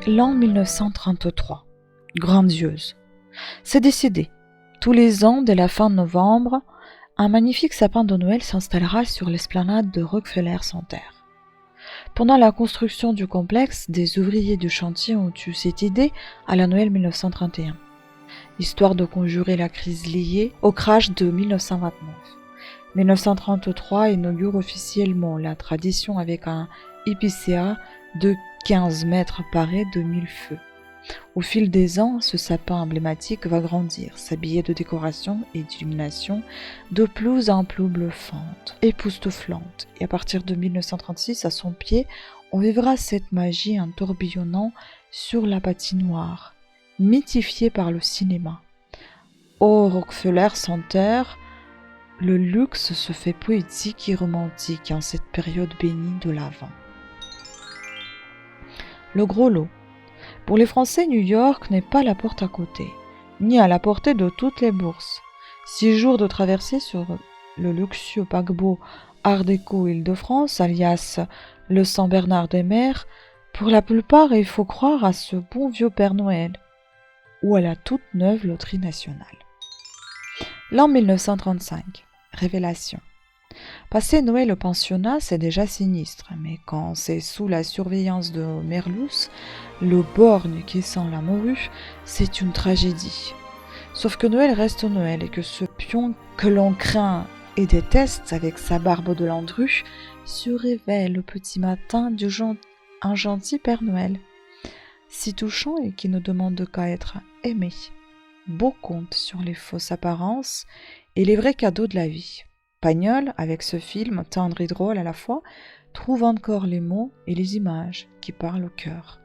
L'an 1933. Grandiose. C'est décidé. Tous les ans, dès la fin de novembre, un magnifique sapin de Noël s'installera sur l'esplanade de Rockefeller Center. Pendant la construction du complexe, des ouvriers du chantier ont eu cette idée à la Noël 1931, histoire de conjurer la crise liée au crash de 1929. 1933 inaugure officiellement la tradition avec un épicéa de 15 mètres parés de 1000 feux. Au fil des ans, ce sapin emblématique va grandir, s'habiller de décorations et d'illuminations de plus en plus bluffantes, époustouflantes. Et à partir de 1936, à son pied, on vivra cette magie en tourbillonnant sur la patinoire, mythifiée par le cinéma. Au Rockefeller Center, le luxe se fait poétique et romantique en cette période bénie de l'Avent. Le gros lot. Pour les Français, New York n'est pas la porte à côté, ni à la portée de toutes les bourses. 6 jours de traversée sur le luxueux paquebot Art déco Île-de-France, alias le Saint-Bernard-des-Mers, pour la plupart, il faut croire à ce bon vieux Père Noël, ou à la toute neuve loterie nationale. L'an 1935. Révélation. Passer Noël au pensionnat, c'est déjà sinistre, mais quand c'est sous la surveillance de Merluce, le borgne qui sent la morue, c'est une tragédie. Sauf que Noël reste Noël et que ce pion que l'on craint et déteste avec sa barbe de landru se révèle au petit matin un gentil Père Noël, si touchant et qui ne demande qu'à être aimé. Beau conte sur les fausses apparences et les vrais cadeaux de la vie. Pagnol, avec ce film tendre et drôle à la fois, trouve encore les mots et les images qui parlent au cœur.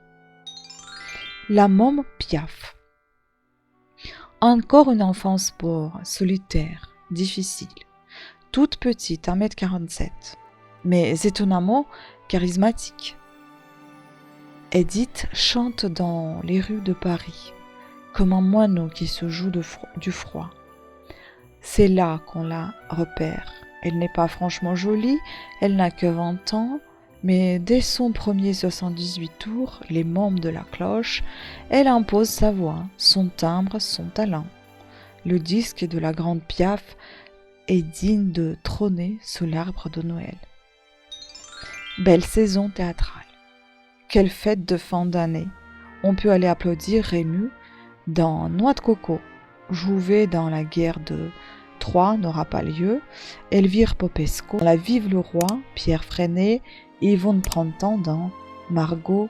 La môme Piaf. Encore une enfance pauvre, solitaire, difficile. Toute petite, 1m47, mais étonnamment charismatique. Edith chante dans les rues de Paris, comme un moineau qui se joue du froid. C'est là qu'on la repère. Elle n'est pas franchement jolie, elle n'a que 20 ans, mais dès son premier 78 tours, les mômes de la cloche, elle impose sa voix, son timbre, son talent. Le disque de la grande Piaf est digne de trôner sous l'arbre de Noël. Belle saison théâtrale. Quelle fête de fin d'année. On peut aller applaudir Rému dans Noix de coco. Jouvet dans la guerre de Troie n'aura pas lieu, Elvire Popesco dans La Vive le Roi, Pierre Freinet et Yvonne Printemps dans Margot